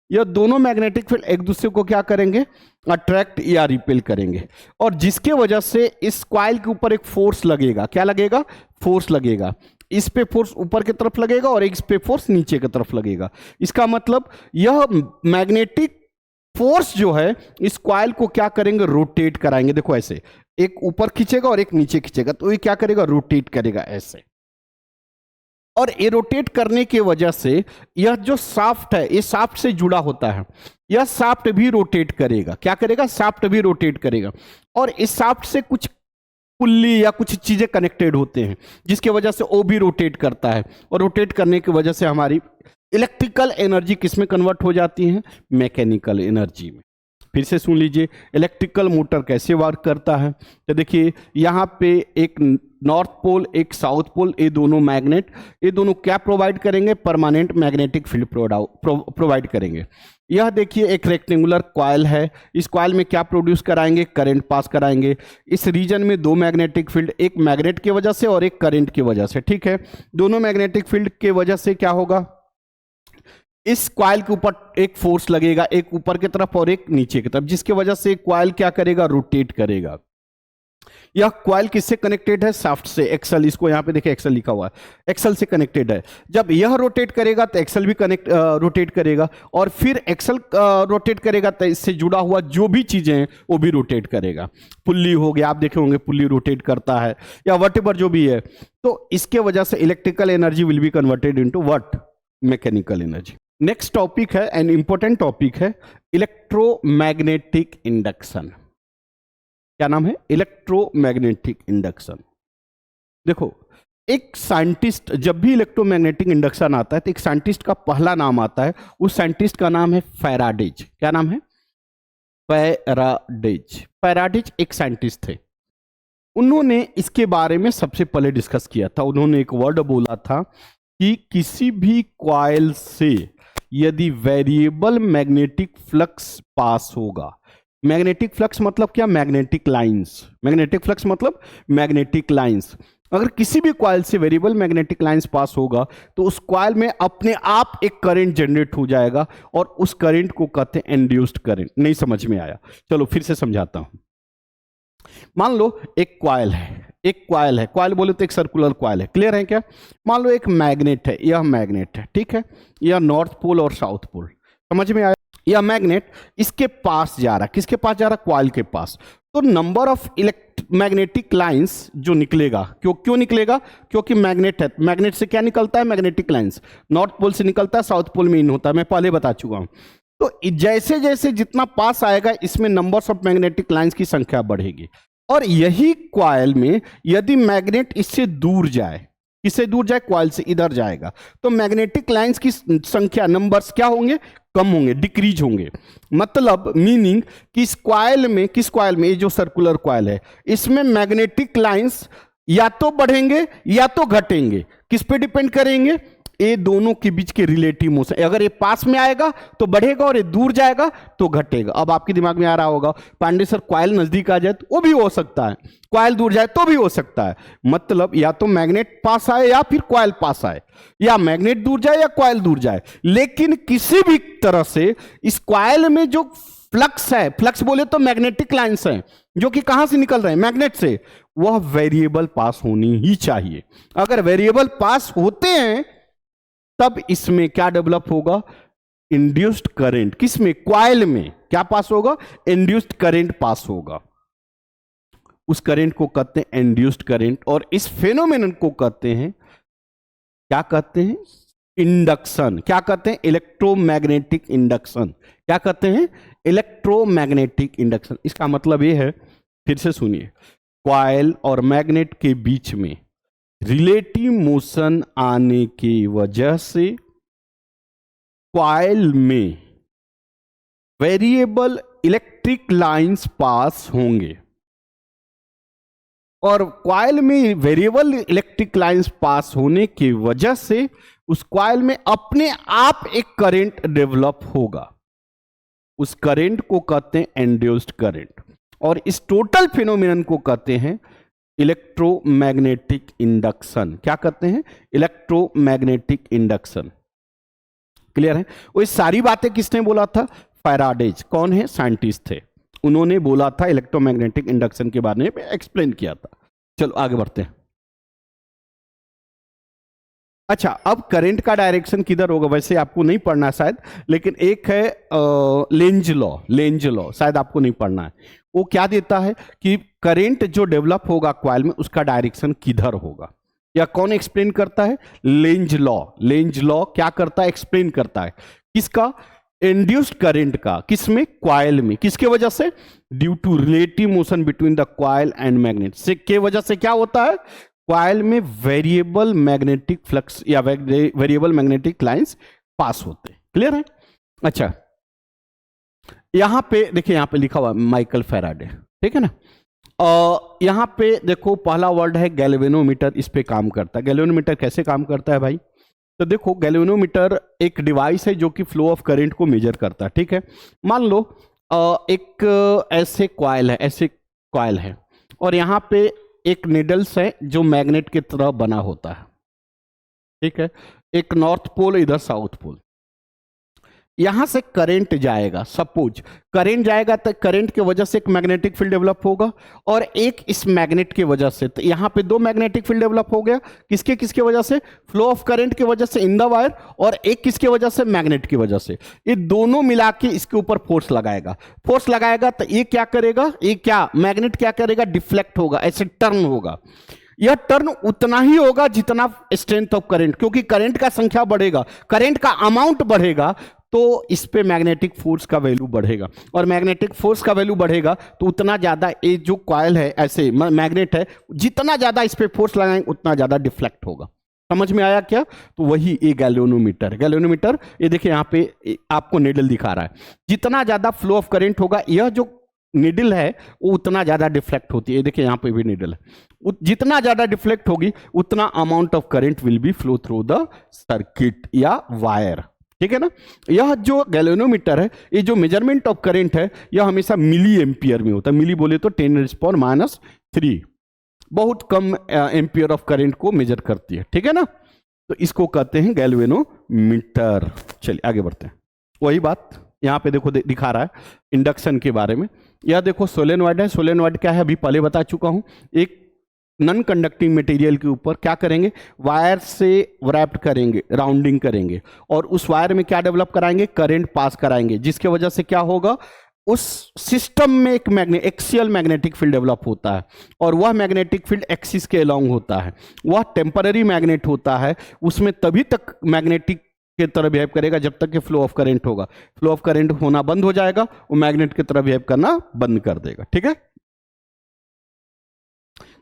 यह दोनों मैग्नेटिक फील्ड एक दूसरे को क्या करेंगे, अट्रैक्ट या रिपेल करेंगे और जिसके वजह से इस कॉइल के ऊपर एक फोर्स लगेगा। क्या लगेगा, फोर्स लगेगा। इस पे फोर्स ऊपर की तरफ लगेगा और इस पे फोर्स नीचे की तरफ लगेगा। इसका मतलब यह मैग्नेटिक फोर्स जो है इस कॉइल को क्या करेंगे, रोटेट कराएंगे। देखो ऐसे, एक ऊपर खींचेगा और एक नीचे खींचेगा, तो ये क्या करेगा, रोटेट करेगा ऐसे। और ये रोटेट करने की वजह से यह जो शाफ्ट है, ये शाफ्ट से जुड़ा होता है, यह शाफ्ट भी रोटेट करेगा। क्या करेगा, शाफ्ट भी रोटेट करेगा। और इस शाफ्ट से कुछ पुल्ली या कुछ चीजें कनेक्टेड होते हैं, जिसकी वजह से वो भी रोटेट करता है। और रोटेट करने की वजह से हमारी इलेक्ट्रिकल एनर्जी किस में कन्वर्ट हो जाती है, मैकेनिकल एनर्जी में। फिर से सुन लीजिए, इलेक्ट्रिकल मोटर कैसे वर्क करता है। तो देखिए यहाँ पे एक नॉर्थ पोल, एक साउथ पोल, ये दोनों मैग्नेट, ये दोनों क्या प्रोवाइड करेंगे, परमानेंट मैग्नेटिक फील्ड प्रोवाइड करेंगे। यह देखिए एक रेक्टेंगुलर कॉइल है, इस कॉइल में क्या प्रोड्यूस कराएंगे, करंट पास कराएंगे। इस रीजन में दो मैग्नेटिक फील्ड, एक मैग्नेट की वजह से और एक करंट की वजह से, ठीक है। दोनों मैग्नेटिक फील्ड की वजह से क्या होगा, इस कॉइल के ऊपर एक फोर्स लगेगा, एक ऊपर की तरफ और एक नीचे की तरफ, जिसकी वजह से कॉइल क्या करेगा, रोटेट करेगा। यह कॉइल किससे कनेक्टेड है, शाफ्ट से, एक्सल। इसको यहां पे देखिए एक्सल लिखा हुआ है, एक्सल से कनेक्टेड है। जब यह रोटेट करेगा तो एक्सल भी रोटेट करेगा, और फिर एक्सल रोटेट करेगा तो इससे जुड़ा हुआ जो भी चीजें हैं वो भी रोटेट करेगा। पुल्ली हो गया, आप देखे होंगे पुल्ली रोटेट करता है, या वटेवर जो भी है। तो इसके वजह से electrical energy will be converted into what, mechanical energy. Next topic है, एन इंपॉर्टेंट टॉपिक है, इलेक्ट्रोमैग्नेटिक इंडक्शन। क्या नाम है, इलेक्ट्रोमैग्नेटिक इंडक्शन। देखो, एक साइंटिस्ट, जब भी इलेक्ट्रोमैग्नेटिक इंडक्शन आता है तो एक साइंटिस्ट का पहला नाम आता है, उस साइंटिस्ट का नाम है फैराडेज। क्या नाम है, फैराडेज। फैराडेज एक साइंटिस्ट थे, उन्होंने इसके बारे में सबसे पहले डिस्कस किया था। उन्होंने एक वर्ड बोला था कि किसी भी कॉइल से यदि वेरिएबल मैग्नेटिक फ्लक्स पास होगा, मैग्नेटिक फ्लक्स मतलब क्या, मैग्नेटिक लाइंस, मैग्नेटिक फ्लक्स मतलब मैग्नेटिक लाइंस। अगर किसी भी कॉइल से वेरिएबल मैग्नेटिक लाइंस पास होगा तो उस कॉइल में अपने आप एक करंट जनरेट हो जाएगा, और उस करंट को कहते हैं इंड्यूस्ड करंट। नहीं समझ में आया, चलो फिर से समझाता हूं। मान लो एक कॉइल है, एक कॉइल है, कॉइल बोले तो एक सर्कुलर कॉइल है, क्लियर है क्या। मान लो एक मैग्नेट है, यह मैग्नेट है, ठीक है, यह नॉर्थ पोल और साउथ पोल, समझ में आया। यह मैग्नेट इसके पास जा रहा है, किसके पास जा रहा है, कॉइल के पास। तो नंबर ऑफ मैग्नेटिक लाइंस जो निकलेगा, क्यों निकलेगा, क्योंकि मैग्नेट है, मैग्नेट से क्या निकलता है, मैग्नेटिक लाइंस, नॉर्थ पोल से निकलता है, साउथ पोल में इन होता है, मैं पहले बता चुका हूं। तो जैसे जैसे जितना पास आएगा, इसमें नंबर्स ऑफ मैग्नेटिक लाइंस की संख्या बढ़ेगी। और यही कॉइल में यदि मैग्नेट इससे दूर जाए, इससे दूर जाए, कॉइल से इधर जाएगा, तो मैग्नेटिक लाइंस की संख्या, नंबर्स क्या होंगे, कम होंगे, डिक्रीज होंगे। मतलब मीनिंग कि इस कॉइल में, किस कॉइल में, ये जो सर्कुलर कॉइल है, इसमें मैग्नेटिक लाइंस या तो बढ़ेंगे या तो घटेंगे। किस पे डिपेंड करेंगे, ये दोनों के बीच के रिलेटिव मोशन। अगर ये पास में आएगा तो बढ़ेगा और ये दूर जाएगा तो घटेगा। अब आपके दिमाग में आ रहा होगा, पांडे सर कॉइल नजदीक आ जाए तो वो भी हो सकता है, कॉइल दूर जाए तो भी हो सकता है। मतलब या तो मैग्नेट पास आए या फिर कॉइल पास आए, या मैग्नेट दूर जाए या कॉइल दूर जाए, लेकिन किसी भी तरह से इस कॉइल में जो फ्लक्स है, फ्लक्स बोले तो मैग्नेटिक लाइंस हैं जो कि कहां से निकल रहे हैं, मैग्नेट से, वह वेरिएबल पास होनी ही चाहिए। अगर वेरिएबल पास होते हैं तब इसमें क्या डेवलप होगा, इंड्यूस्ड करंट। किसमें, कॉइल में क्या पास होगा, इंड्यूस्ड करंट पास होगा। उस करंट को कहते हैं इंड्यूस्ड करंट, और इस फेनोमेनन को कहते हैं, क्या कहते हैं, इंडक्शन। क्या कहते हैं, इलेक्ट्रोमैग्नेटिक इंडक्शन। क्या कहते हैं, इलेक्ट्रोमैग्नेटिक इंडक्शन। इसका मतलब यह है, फिर से सुनिए, कॉइल और मैग्नेट के बीच में रिलेटिव मोशन आने की वजह से कॉइल में वेरिएबल इलेक्ट्रिक लाइंस पास होंगे, और कॉइल में वेरिएबल इलेक्ट्रिक लाइंस पास होने की वजह से उस कॉइल में अपने आप एक करंट डेवलप होगा। उस करंट को कहते हैं इंड्यूस्ड करंट, और इस टोटल फिनोमिनन को कहते हैं इलेक्ट्रोमैग्नेटिक इंडक्शन। क्या कहते हैं, इलेक्ट्रोमैग्नेटिक इंडक्शन। क्लियर है। वो ये सारी बातें किसने बोला था, फैराडेज। कौन है, साइंटिस्ट थे, उन्होंने बोला था, इलेक्ट्रोमैग्नेटिक इंडक्शन के बारे में एक्सप्लेन किया था। चलो आगे बढ़ते हैं। अच्छा, अब करंट का डायरेक्शन किधर होगा, वैसे आपको नहीं पढ़ना शायद, लेकिन एक है लेंज लॉ शायद आपको नहीं पढ़ना है। वो क्या देता है कि करंट जो डेवलप होगा कॉइल में उसका डायरेक्शन किधर होगा, या कौन एक्सप्लेन करता है, लेंज लॉ। लेंज लॉ क्या करता है, एक्सप्लेन करता है किसका, इंड्यूस्ड करंट का, किसमें, कॉइल में, किसके वजह से, due to relative motion between the coil and magnet से के वजह से क्या होता है, कॉइल में वेरिएबल मैग्नेटिक फ्लक्स या वेरिएबल मैग्नेटिक लाइंस पास होते हैं। क्लियर है? अच्छा, यहां पे देखिए, यहां पे लिखा हुआ माइकल फैराडे, ठीक है ना। यहां पे देखो पहला वर्ड है गैल्वेनोमीटर, इस पे काम करता है। गैल्वेनोमीटर कैसे काम करता है भाई, तो देखो गैल्वेनोमीटर एक डिवाइस है जो कि फ्लो ऑफ करंट को मेजर करता है, ठीक है। मान लो एक ऐसे कॉइल है और यहाँ पे एक निडल्स है जो मैग्नेट की तरह बना होता है, ठीक है। एक नॉर्थ पोल, इधर साउथ पोल, यहां से करंट जाएगा, सपोज करंट जाएगा तो करंट की वजह से एक मैग्नेटिक फील्ड डेवलप होगा, और एक इस मैग्नेट की वजह से, तो यहां पे दो मैग्नेटिक फील्ड डेवलप हो गया, किसके किसके वजह से, फ्लो ऑफ करंट की वजह से इन द वायर, और एक किसके वजह से, मैग्नेट की वजह से। ये दोनों मिला के इसके ऊपर फोर्स लगाएगा तो ये क्या करेगा, ये क्या मैग्नेट क्या करेगा, डिफ्लेक्ट होगा, ऐसे टर्न होगा। यह टर्न उतना ही होगा जितना स्ट्रेंथ ऑफ करंट, क्योंकि करंट का संख्या बढ़ेगा, करंट का अमाउंट बढ़ेगा, तो इस पे मैग्नेटिक फोर्स का वैल्यू बढ़ेगा, और मैग्नेटिक फोर्स का वैल्यू बढ़ेगा तो उतना ज्यादा ये जो कॉइल है, ऐसे मैग्नेट है, जितना ज्यादा इस पे फोर्स लगाएंगे उतना ज्यादा डिफ्लेक्ट होगा। समझ में आया क्या? तो वही ये गैल्वेनोमीटर है। गैल्वेनोमीटर ये देखिए यहाँ पे आपको निडल दिखा रहा है, जितना ज्यादा फ्लो ऑफ करंट होगा, यह जो निडल है वो उतना ज्यादा डिफ्लेक्ट होती है। देखिए यहाँ पे भी निडल है, जितना ज्यादा डिफ्लेक्ट होगी उतना amount of current will be flow through the circuit या वायर, ठीक है ना। यह जो गैल्वेनोमीटर है, ये जो मेजरमेंट ऑफ करंट है, यह हमेशा मिली एम्पियर में होता है। मिली बोले तो 10⁻³ बहुत कम एम्पियर ऑफ करंट को मेजर करती है, ठीक है ना। तो इसको कहते हैं गैल्वेनोमीटर। चलिए आगे बढ़ते हैं। वही बात यहाँ पे देखो दिखा रहा है इंडक्शन के बारे में। यह देखो सोलेनॉइड है। सोलेनॉइड क्या है अभी पहले बता चुका हूं। एक नॉन कंडक्टिंग मटेरियल के ऊपर क्या करेंगे, वायर से रैप्ड करेंगे, राउंडिंग करेंगे, और उस वायर में क्या डेवलप कराएंगे, करंट पास कराएंगे, जिसके वजह से क्या होगा, उस सिस्टम में एक एक्सियल मैग्नेटिक फील्ड डेवलप होता है, और वह मैग्नेटिक फील्ड एक्सिस के अलोंग होता है। वह टेम्पररी मैग्नेट होता है, उसमें तभी तक मैग्नेटिक के तरह बिहेव करेगा जब तक कि फ्लो ऑफ करंट होगा। फ्लो ऑफ करंट होना बंद हो जाएगा, वो मैग्नेट की तरह बिहेव करना बंद कर देगा, ठीक है।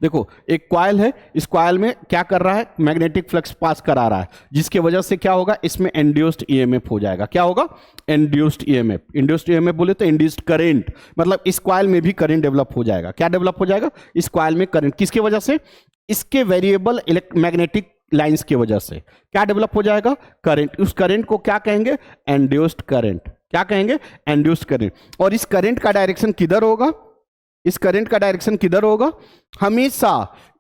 देखो एक कॉइल है, इस कॉइल में क्या कर रहा है, मैग्नेटिक फ्लक्स पास करा रहा है, जिसके वजह से क्या होगा, इसमें इंड्यूस्ड ईएमएफ हो जाएगा। क्या होगा, इंड्यूस्ड ईएमएफ। इंड्यूस्ड ईएमएफ बोले तो इंड्यूस्ड करंट, मतलब इस कॉइल में भी करंट डेवलप हो जाएगा। क्या डेवलप हो जाएगा, इस कॉइल में करंट, किसके वजह से, इसके वेरिएबल मैग्नेटिक लाइंस की वजह से क्या डेवलप हो जाएगा, करंट। उस करंट को क्या कहेंगे, इंड्यूस्ड करंट। क्या कहेंगे, इंड्यूस्ड करंट। और इस करंट का डायरेक्शन किधर होगा, इस करंट का डायरेक्शन किधर होगा, हमेशा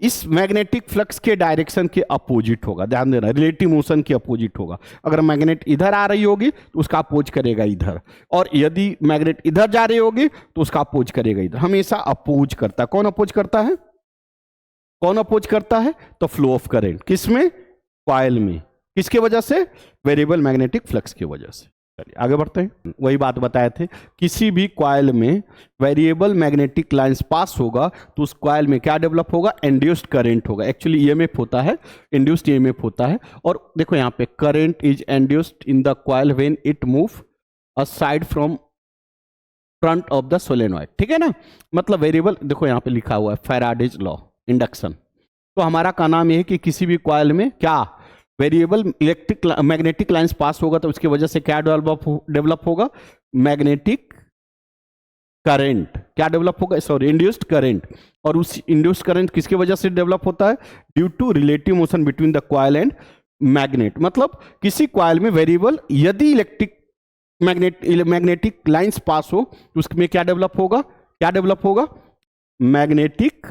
इस मैग्नेटिक फ्लक्स के डायरेक्शन के अपोजिट होगा। ध्यान देना, रिलेटिव मोशन के अपोजिट होगा। अगर मैग्नेट इधर आ रही होगी तो उसका अपोज करेगा इधर, और यदि मैग्नेट इधर जा रही होगी तो उसका अपोज करेगा इधर। हमेशा अपोज करता है। कौन अपोज करता है, कौन अपोज करता है, तो फ्लो ऑफ करंट। किसमें, कॉइल में। किसके वजह से, वेरिएबल मैग्नेटिक फ्लक्स की वजह से। चलिए आगे बढ़ते हैं। वही बात बताए थे, किसी भी कॉइल में वेरिएबल मैग्नेटिक लाइंस पास होगा तो उस कॉइल में क्या डेवलप होगा, इंड्यूस्ड करंट होगा। एक्चुअली ईएमएफ होता है, इंड्यूस्ड ईएमएफ होता है। और देखो यहाँ पे current is induced in the coil when it move aside from front of the solenoid, ठीक है ना। मतलब वेरिएबल, देखो यहाँ पे लिखा हुआ है फैराडेज लॉ, इंडक्शन। तो हमारा का नाम यह है कि किसी भी कॉइल में क्या variable electric magnetic lines pass होगा तो उसकी वजह से क्या डेवलप होगा, मैग्नेटिक करंट। क्या डेवलप होगा, सॉरी, इंड्यूस्ड करंट। और उस इंड्यूस्ड करंट किसकी वजह से डेवलप होता है, due to relative motion between the coil and magnet. मतलब किसी कॉइल में वेरिएबल यदि इलेक्ट्रिक मैग्नेटिक लाइंस पास हो तो उसमें क्या डेवलप होगा, क्या डेवलप होगा, मैग्नेटिक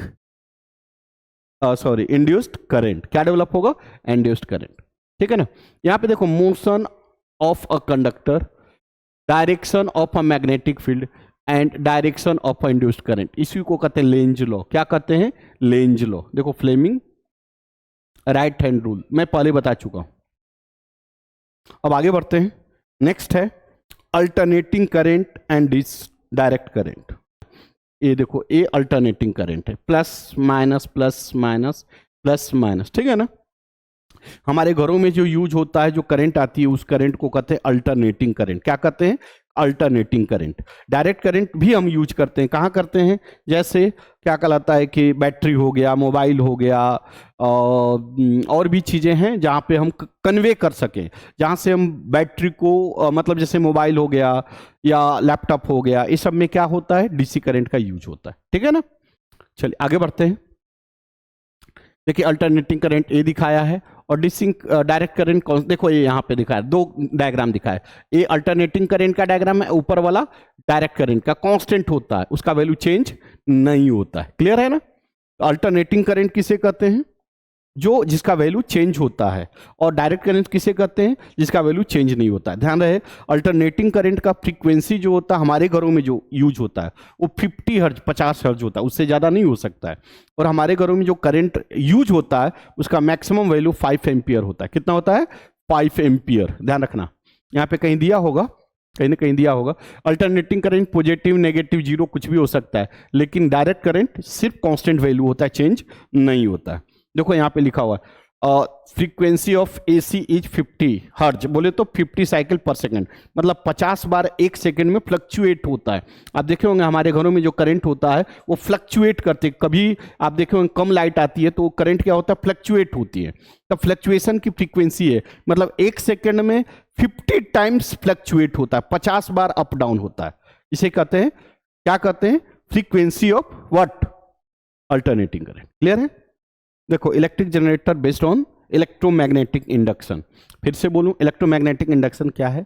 सॉरी इंड्यूस्ड करंट। क्या डेवलप होगा, इंड्यूस्ड करंट, ठीक है ना। यहां पे देखो, motion of a conductor, direction of a magnetic field and direction of a induced current, इसी को कहते हैं लेंज लॉ। क्या कहते हैं, लेंज लॉ। देखो फ्लेमिंग राइट हैंड रूल मैं पहले बता चुका हूं। अब आगे बढ़ते हैं। नेक्स्ट है alternating current and this direct current. ये देखो, ये अल्टरनेटिंग करंट है, plus minus plus minus plus minus, ठीक है ना। हमारे घरों में जो यूज होता है, जो करंट आती है, उस करंट को कहते हैं अल्टरनेटिंग करंट। क्या कहते हैं? Alternating current. डायरेक्ट करंट भी हम यूज करते हैं। कहाँ करते हैं? जैसे क्या कहलाता है कि बैटरी हो गया, मोबाइल हो गया, और भी चीज़ें हैं जहाँ पे हम कन्वे कर सकें, जहाँ से हम बैटरी को मतलब जैसे मोबाइल हो गया या लैपटॉप हो गया, इस सब में क्या होता है? डीसी करंट का यूज होता है, ठीक है ना। चलिए आगे बढ़ते हैं। देखिए अल्टरनेटिंग करंट ये दिखाया है, और डिसिंक डायरेक्ट करंट कौन, देखो ये यहाँ पे दिखाया, दो डायग्राम दिखाया है। ये अल्टरनेटिंग करंट का डायग्राम है, ऊपर वाला डायरेक्ट करंट का। कांस्टेंट होता है, उसका वैल्यू चेंज नहीं होता है। क्लियर है ना। अल्टरनेटिंग करंट किसे कहते हैं? जो जिसका वैल्यू चेंज होता है। और डायरेक्ट करंट किसे कहते हैं? जिसका वैल्यू चेंज नहीं होता है। ध्यान रहे, अल्टरनेटिंग करंट का फ्रीक्वेंसी जो होता है हमारे घरों में जो यूज होता है वो 50 हर्ज 50 हर्ज होता है, उससे ज़्यादा नहीं हो सकता है। और हमारे घरों में जो करंट यूज होता है उसका मैक्सिमम वैल्यू 5 एम्पियर होता है। कितना होता है? 5 एम्पियर। ध्यान रखना, यहाँ पे कहीं दिया होगा, कहीं ना कहीं दिया होगा। Alternating current positive, negative, zero कुछ भी हो सकता है, लेकिन डायरेक्ट करंट सिर्फ कांस्टेंट वैल्यू होता है, चेंज नहीं होता है। देखो यहाँ पे लिखा हुआ है फ्रीक्वेंसी ऑफ एसी इज 50 हर्ज, बोले तो 50 साइकिल पर सेकंड, मतलब 50 बार एक सेकंड में फ्लक्चुएट होता है। आप देखे होंगे हमारे घरों में जो करंट होता है वो फ्लक्चुएट करते, कभी आप देखे होंगे कम लाइट आती है तो करंट क्या होता है? फ्लक्चुएट होती है। तो फ्लक्चुएशन की फ्रीक्वेंसी है, मतलब एक सेकंड में 50 टाइम्स फ्लक्चुएट होता है, 50 बार अप डाउन होता है। इसे कहते हैं, क्या कहते हैं? Frequency of what? Alternating current. Clear है। देखो electric generator based on electromagnetic induction. फिर से बोलूं, इलेक्ट्रोमैग्नेटिक इंडक्शन क्या है?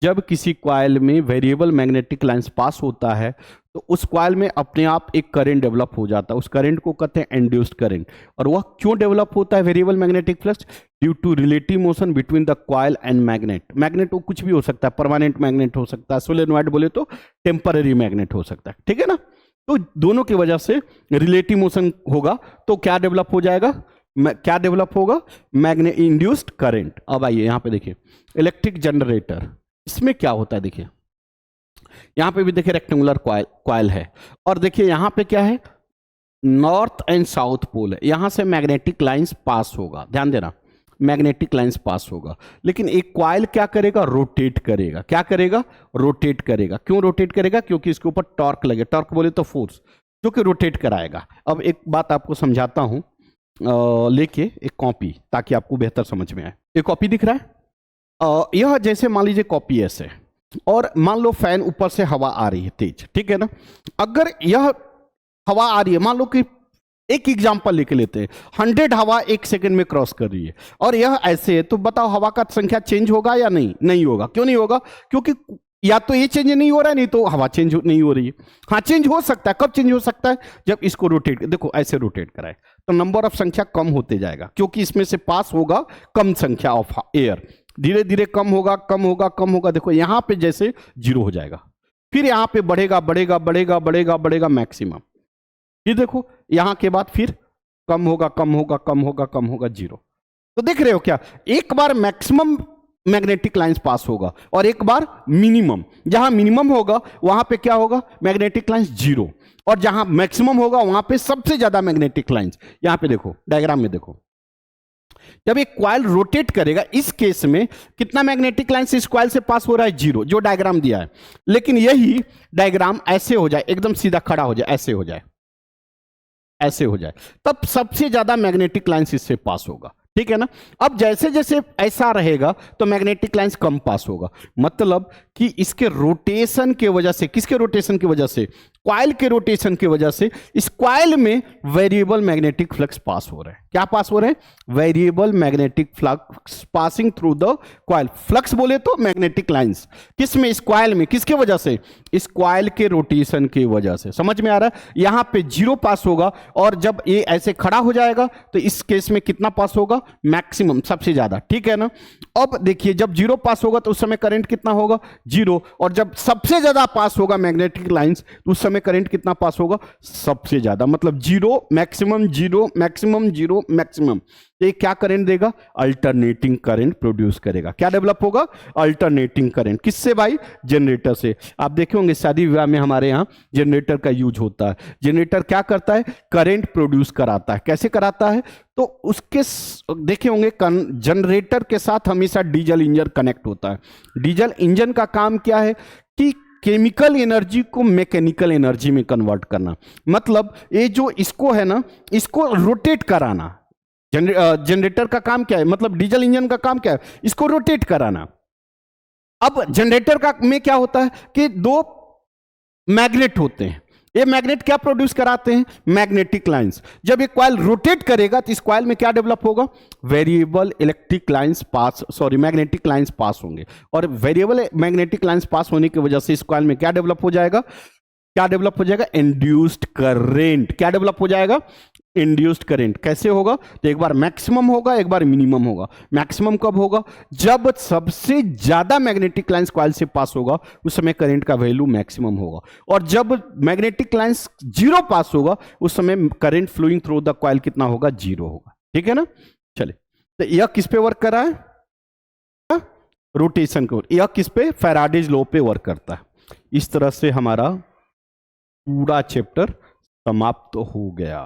जब किसी कॉइल में वेरिएबल मैग्नेटिक लाइंस पास होता है तो उस कॉइल में अपने आप एक करंट डेवलप हो जाता है, उस करंट को कहते हैं इंड्यूस्ड करंट। और वह क्यों डेवलप होता है variable magnetic flux? Due to relative motion between the coil and magnet. Magnet वो कुछ भी हो सकता है, परमानेंट मैग्नेट हो सकता है, सोलेनॉइड बोले तो टेम्पररी मैग्नेट हो सकता है, ठीक है ना। तो दोनों की वजह से रिलेटिव मोशन होगा तो क्या डेवलप हो जाएगा? क्या डेवलप होगा? Magnet induced current. अब आइए यहां पे देखिए इलेक्ट्रिक जनरेटर, इसमें क्या होता है? देखिए यहां पे भी देखिए रेक्टेंगुलर कॉइल है, और देखिए यहां पे क्या है? नॉर्थ एंड साउथ पोल है, यहां से मैग्नेटिक लाइंस पास होगा। ध्यान देना, मैग्नेटिक लाइंस पास होगा, लेकिन एक कॉइल क्या करेगा? रोटेट करेगा। क्या करेगा? रोटेट करेगा। क्यों रोटेट करेगा? क्योंकि इसके ऊपर टॉर्क लगे, टॉर्क बोले तो फोर्स, जो कि रोटेट कराएगा। अब एक बात आपको समझाता हूं, लेके एक कॉपी, ताकि आपको बेहतर समझ में आए। एक कॉपी दिख रहा है, यह जैसे मान लीजिए कॉपी ऐसे, और मान लो फैन ऊपर से हवा आ रही है तेज, ठीक है ना। अगर यह हवा आ रही है, मान लो कि एक एग्जांपल लेके लेते हैं, 100 हवा एक सेकंड में क्रॉस कर रही है, और यह ऐसे है, तो बताओ हवा का संख्या चेंज होगा या नहीं? नहीं होगा। क्यों नहीं होगा? क्योंकि या तो ये चेंज नहीं हो रहा है, नहीं तो हवा चेंज नहीं हो रही है। हाँ चेंज हो सकता है, कब चेंज हो सकता है? जब इसको रोटेट, देखो ऐसे रोटेट कराए तो नंबर ऑफ संख्या कम होते जाएगा, क्योंकि इसमें से पास होगा कम संख्या ऑफ एयर, धीरे धीरे कम होगा कम होगा कम होगा। देखो यहां पे जैसे 0 हो जाएगा, फिर यहां पे बढ़ेगा बढ़ेगा बढ़ेगा बढ़ेगा बढ़ेगा मैक्सिमम, ये देखो यहां के बाद फिर कम होगा कम होगा कम होगा कम होगा 0। तो देख रहे हो क्या? एक बार मैक्सिमम मैग्नेटिक लाइंस पास होगा और एक बार मिनिमम। जहां मिनिमम होगा वहां पे क्या होगा? मैग्नेटिक लाइंस 0, और जहां मैक्सिमम होगा वहां पे सबसे ज्यादा मैग्नेटिक लाइंस। यहां पे देखो डायग्राम में देखो, जब एक कॉइल रोटेट करेगा इस केस में कितना मैग्नेटिक लाइंस इस कॉइल से पास हो रहा है? 0, जो डायग्राम दिया है। लेकिन यही डायग्राम ऐसे हो जाए, एकदम सीधा खड़ा हो जाए, ऐसे हो जाए, ऐसे हो जाए, तब सबसे ज्यादा मैग्नेटिक लाइंस इससे पास होगा, ठीक है ना। अब जैसे जैसे ऐसा रहेगा तो मैग्नेटिक लाइंस कम पास होगा, मतलब कि इसके रोटेशन के वजह से, किसके रोटेशन की वजह से? कॉइल के रोटेशन की वजह से इस कॉइल में वेरिएबल मैग्नेटिक फ्लक्स पास हो रहे हैं। क्या पास हो रहे हैं? Variable magnetic flux passing through the coil. Flux बोले तो मैग्नेटिक लाइंस, किस में? इस कॉइल में। किसके वजह से? इस कॉइल के रोटेशन की वजह से। समझ में आ रहा है? यहां पे 0 पास होगा, और जब ये ऐसे खड़ा हो जाएगा तो इस केस में कितना पास होगा? मैक्सिमम, सबसे ज्यादा, ठीक है ना। अब देखिए जब 0 पास होगा तो उस समय करंट कितना होगा? 0, और जब सबसे ज्यादा पास होगा मैग्नेटिक लाइंस तो उस समय में करंट कितना पास होगा? सबसे ज्यादा, मतलब zero maximum, zero maximum, zero maximum. ये क्या करंट देगा? अल्टरनेटिंग करंट प्रोड्यूस करेगा। क्या डेवलप होगा? Alternating current. किससे भाई? जनरेटर से। आप देखे होंगे शादी विवाह में हमारे यहाँ जनरेटर का यूज होता है। जनरेटर क्या करता है? करंट प्रोड्यूस कराता है। कैसे कराता है? तो उसके देखे होंगे जनरेटर के साथ हमेशा डीजल इंजन कनेक्ट होता है। डीजल इंजन का काम क्या है? कि केमिकल एनर्जी को मैकेनिकल एनर्जी में कन्वर्ट करना। मतलब ये जो इसको है ना, इसको रोटेट कराना। जनरेटर का काम क्या है? मतलब डीजल इंजन का काम क्या है? इसको रोटेट कराना। अब जनरेटर का में क्या होता है कि दो मैग्नेट होते हैं। ये मैग्नेट क्या प्रोड्यूस कराते हैं? Magnetic lines. जब ये कॉइल रोटेट करेगा तो इस कॉइल में क्या डेवलप होगा? Variable electric lines pass, sorry magnetic lines पास होंगे। और वेरिएबल मैग्नेटिक लाइंस पास होने की वजह से इस कॉइल में क्या डेवलप हो जाएगा? क्या डेवलप हो जाएगा? Induced current. क्या डेवलप हो जाएगा? Induced current. कैसे होगा? तो एक बार मैक्सिमम होगा, एक बार मिनिमम होगा। मैक्सिमम कब होगा? जब सबसे ज्यादा मैग्नेटिक लाइंस कॉइल से पास होगा, उस समय करंट का वैल्यू मैक्सिमम होगा। और जब मैग्नेटिक लाइंस जीरो पास होगा, उस समय current flowing through the coil कितना होगा? जीरो होगा। ठीक है ना? चले, तो यह किस पे वर्क कर रहा है? रोटेशन को। यह किस पे? फैराडेज लॉ पे वर्क करता है। इस तरह से हमारा पूरा चैप्टर समाप्त हो गया।